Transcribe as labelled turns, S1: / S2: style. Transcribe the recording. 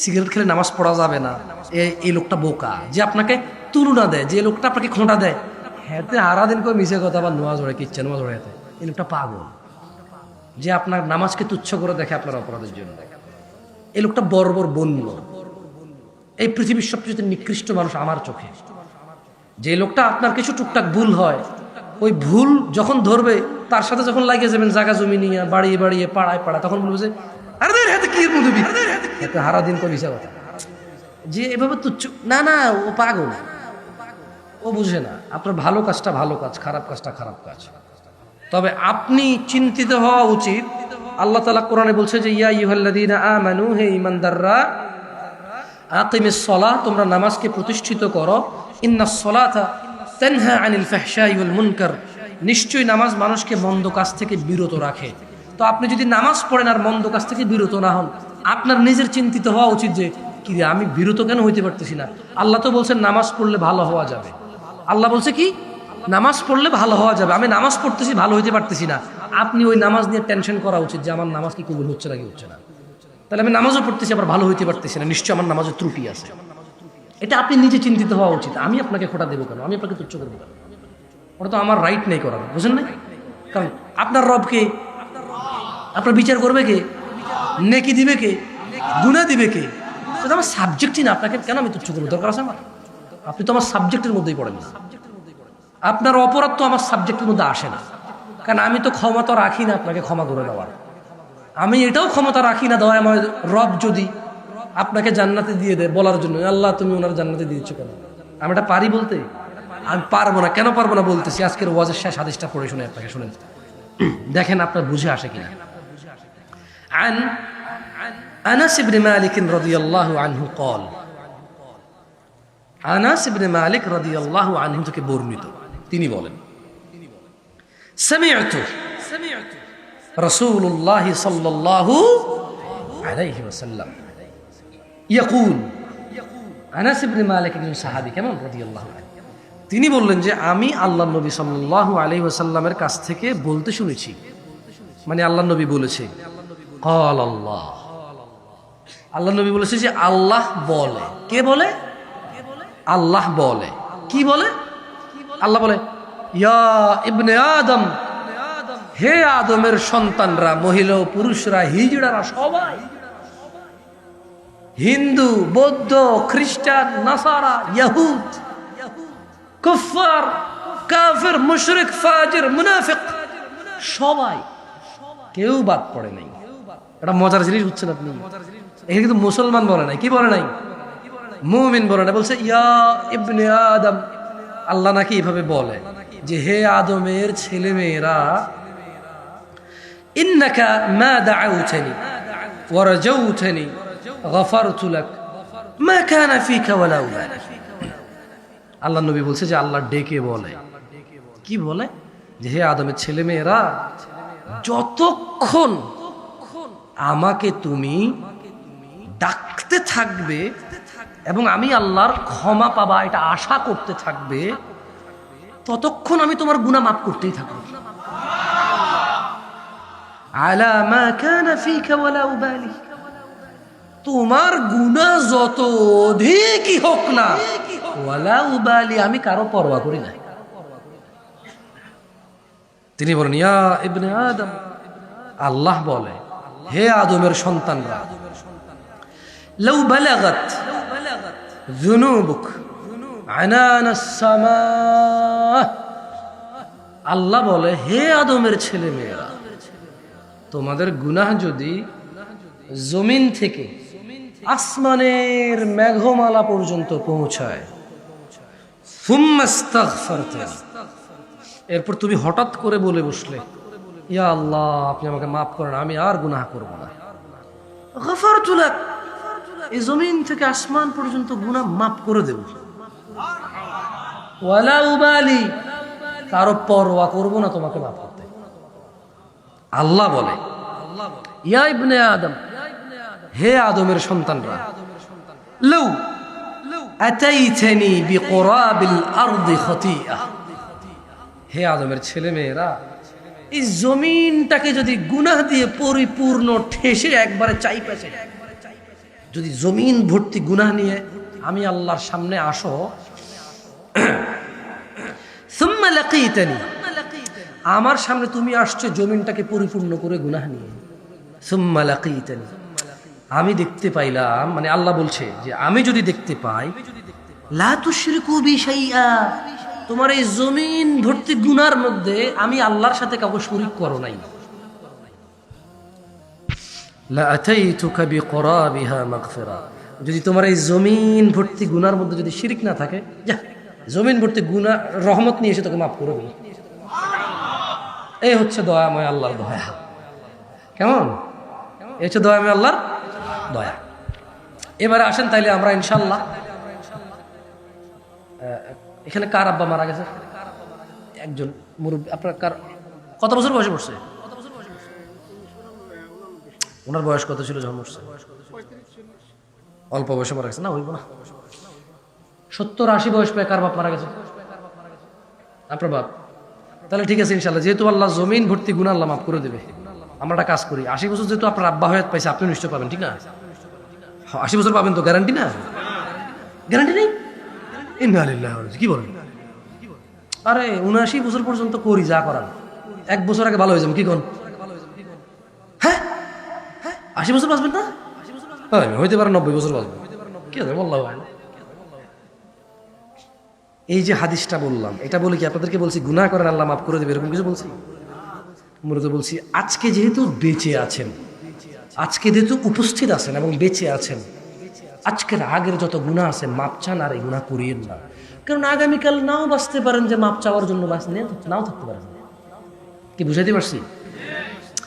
S1: Cigarette খেলে নামাজ পড়া যাবে না, এই লোকটা বোকা। যে আপনাকে তুলনা দেয়, যে লোকটা আপনাকে খোঁটা দেয়, হ্যাঁ আরাদিন করে মিশে কথা বা নোয়া জড়ে কিচ্ছে নোয়া জড়ে, এই লোকটা পাগল। যে আপনার নামাজকে তুচ্ছ করে দেখে আপনার অপরাধের জন্য, এই লোকটা বর্বর বন্য। এই পৃথিবীর সবচেয়ে নিকৃষ্ট মানুষ আমার চোখে। যে লোকটা আপনার কিছু টুকটাক ভুল হয়, ওই ভুল যখন ধরবে তার সাথে যখন লাগিয়ে যাবেন জায়গা জমি নিয়ে বাড়িয়ে বাড়িয়ে পাড়ায় তখন বলবে যে আরে হাতে কি মুদবি হারা দিন করে মিশা কথা। যে এভাবে তুচ্ছ না, না ও পাগল, ও বুঝে না আপনার ভালো কাজটা ভালো কাজ, খারাপ কাজটা খারাপ কাজ। তবে আপনি চিন্তিত হওয়া উচিত। আল্লাহ তাআলা কোরআনে বলছে যে ইয়া আইয়ুহাল্লাযীনা আমানু, হে ঈমানদাররা, আকিমিস সালাহ, তোমরা নামাজকে প্রতিষ্ঠিত করো। ইন্নাস সালাতা তানহা আনিল ফাহশাই ওয়াল মুনকার, নিশ্চয়ই নামাজ মানুষকে মন্দ কাজ থেকে বিরত রাখে। তো আপনি যদি নামাজ পড়েন আর মন্দ কাজ থেকে বিরত না হন, আপনার নিজের চিন্তিত হওয়া উচিত যে কি আমি বিরত কেন হইতে পারতেছি না। আল্লাহ তো বলছেন নামাজ পড়লে ভালো হওয়া যাবে। আল্লাহ বলছে কি নামাজ পড়লে ভালো হওয়া যাবে, আমি নামাজ পড়তেছি ভালো হইতে পারতেছি না। আপনি ওই নামাজ নিয়ে টেনশন করা উচিত যে আমার নামাজ কি কবুল হচ্ছে নাকি হচ্ছে না। তাহলে আমি নামাজও পড়তেছি আবার ভালো হইতে পারতেছি না, নিশ্চয়ই আমার নামাজের ত্রুটি আছে। এটা আপনি নিজে চিন্তিত হওয়া উচিত। আমি আপনাকে খোটা দেবো কেন, আমি আপনাকে তুচ্ছ করবো কেন? ওটা তো আমার রাইট নেই করার, বুঝেন না? কারণ আপনার রবকে আপনার বিচার করবে কে? নেকি দিবে কে? গুনাহ দিবে কে? এটা আমার সাবজেক্টই না, আপনাকে কেন আমি তুচ্ছ করবো? দরকার আছে আমার? আপনি তো আমার সাবজেক্টের মধ্যেই পড়েন না। আপনার অপরাধ তো আমার সাবজেক্টের মধ্যে আসে না, কারণ আমি তো ক্ষমতা রাখি না আপনাকে ক্ষমা করে দেওয়ার। আমি এটাও ক্ষমতা রাখি না দয়াময় রব যদি আপনাকে জান্নাতে দিয়ে দেয় বলার জন্য, আল্লাহ তুমি ওনার জান্নাতে দিয়েছ কেন? আমি এটা পারি বলতে? আমি পারবো না। কেন পারবো না বলতেছি, আজকের ওয়াজের শেষ হাদিসটা পড়ে শুনে আপনাকে, শুনেন দেখেন আপনার বুঝে আসে কিনা। عن أنس بن مالك رضي الله عنه قال, আনাস ইবনে মালিক রাদিয়াল্লাহু আনহু থেকে বর্ণিত, তিনি বলেন সামি'তু রাসূলুল্লাহ সাল্লাল্লাহু আলাইহি ওয়াসাল্লাম ইয়াকুল, আনাস ইবনে মালিক একজন সাহাবী, কেমন রাদিয়াল্লাহু আনহু, তিনি বললেন যে আমি আল্লাহর নবী সাল্লাল্লাহু আলাইহি ওয়াসাল্লামের কাছ থেকে বলতে শুনেছি, মানে আল্লাহর নবী বলেছে, ক্বাল আল্লাহ, আল্লাহর নবী বলেছে যে আল্লাহ বলে। কে বলে? আল্লাহ বলে। কি বলে? আল্লাহ বলে ইয়া ইবনে আদম, হে আদমের সন্তানরা, মহিলা ও পুরুষরা, হিজড়ারা, সবাই, হিন্দু, বৌদ্ধ, খ্রিস্টান, নাসারা, ইহুদ, কুফার, কাফির, মুশরিক, ফাজির, মুনাফিক, সবাই, কেউ বাদ পড়ে নাই। এটা মজার জিনিস বুঝছেন আপনি? এখানে কিন্তু মুসলমান বলে নাই, কি বলে নাই? মুমিন বলে না, বলছে ইয়া ইবনে আদম। আল্লাহ নাকি এভাবে বলে যে হে আদমের ছেলে মেয়েরা, ইন্নাকা মা দাআউতানি ওয়া রাজাউতানি গফারতু লাক মা কানা ফিকা ওয়ালা উবালি। আল্লাহ নবী বলছে যে আল্লাহ ডেকে বলে, কি বলে? যে হে আদমের ছেলে মেয়েরা, যতক্ষণ আমাকে তুমি ডাকতে থাকবে এবং আমি আল্লাহর ক্ষমা পাবা এটা আশা করতে থাকবে, ততক্ষণ আমি তোমার গুনাহ মাফ করতেই থাকবো। আলা মা কানা ফিকা ওয়ালা উবালি, তোমার গুনাহ যত অধিকই হোক না, ওয়ালা উবালি, আমি কারো পরোয়া করি না। তিনি বলেন ইয়া ইবনে আদম, আল্লাহ বলে হে আদমের সন্তানরা, লাউ বালাগাত যুনুবুক আনানাস সামা, আল্লাহ বলে হে আদমের ছেলে মেয়েরা, তোমাদের গুনাহ যদি জমিন থেকে আসমানের মেঘমালা পর্যন্ত পৌঁছায়, ফুম্মাস্তাগফারতানি, এরপর তুমি হঠাৎ করে বলে বসলে ইয়া আল্লাহ আপনি আমাকে মাফ করেন, আমি আর গুনাহ করব না, গফারতু লাক, এই জমিন থেকে আসমান পর্যন্ত গুনাহ মাফ করে দেব, ওয়ালা উবালি, কারো পরোয়া করব না তোমাকে মাফ করতে। আল্লাহ বলে ইয়া ইবনে আদম, হে আদমের সন্তানরা, লাউ আতাইতানি বিকুরাবিল আরদি খাতিয়া, হে আদমের ছেলে মেয়েরা, এই জমিনটাকে যদি গুনাহ দিয়ে পরিপূর্ণ ঠেসে একবারে চাইপেছে যদি জমিন ভর্তি গুনাহ নিয়ে আমি আল্লাহর সামনে আসো, সুম্মা লাকীতানি, আমার সামনে তুমি আসছো জমিনটাকে পরিপূর্ণ করে গুনাহ নিয়ে, সুম্মা লাকীতানি, আমি দেখতে পাইলাম, মানে আল্লাহ বলছে যে আমি যদি দেখতে পাই, লা তুশরিকু বি শাইআ, তোমার এই জমিন ভর্তি গুনার মধ্যে আমি আল্লাহর সাথে কাউকে শরীক করো নাই, লা আতাইতুকা বিকরাবিহা মাগফিরা, যদি তোমার এই জমিন ভর্তি গুনার মধ্যে যদি শিরিক না থাকে, যা জমিন ভর্তি গুনাহ রহমত নিয়ে এসে তোকে মাফ করে দেবো। এই হচ্ছে দয়াময় আল্লাহর দয়া। কেমন? এই হচ্ছে দয়াময় আল্লাহর দয়া। এবারে আসেন তাইলে আমরা ইনশাল্লাহ, এখানে কার আব্বা মারা গেছে? একজন মুরব্বী। আপনার কার কত বছর বয়সে পড়ছে? ওনার বয়স কত ছিল যখন মরছে? অল্প বয়সে মারা গেছে? না হইব না, 70-80 বয়স পেয়ে কার বাপ মারা গেছে? আপনার বাপ। তাহলে ঠিক আছে ইনশাল্লাহ, যেহেতু আল্লাহ জমিন ভর্তি গুনাহ আল্লাহ মাফ করে দেবে, আমরা একটা কাজ করি, 80 বছর যেহেতু আপনার আব্বা হয়ে পাইছে, আপনি নিশ্চয় পাবেন, ঠিক না? 80 বছর পাবেন তো, গ্যারান্টি না? গ্যারান্টি নেই? ইন্না লিল্লাহি ওয়া ইন্না ইলাইহি, কি বলেন? আরে 79 বছর পর্যন্ত করি যা করার, 1 বছর আগে ভালো হয়ে যাবে, কি কোন? হ্যাঁ 80 বছর বাঁচবেন না? হইতে পারে 90 বছর বাঁচবেন, কি আছে বললাম। এই যে হাদিসটা বললাম, এটা বলে কি আপনাদেরকে বলছি গুনাহ করেন আল্লাহ মাফ করে দেবে এরকম কিছু বলছি? মূলত বলছি আজকে যেহেতু বেঁচে আছেন, আজকে যেহেতু উপস্থিত আছেন এবং বেঁচে আছেন, আজকের আগের যত গুনাহ আছে মাপ চান, আর এই গুনাহ করিয়েন না, কারণ আগামীকাল নাও বাঁচতে পারেন যে মাপ চাওয়ার জন্য নাও থাকতে পারেন। কি বুঝাইতে পারছি?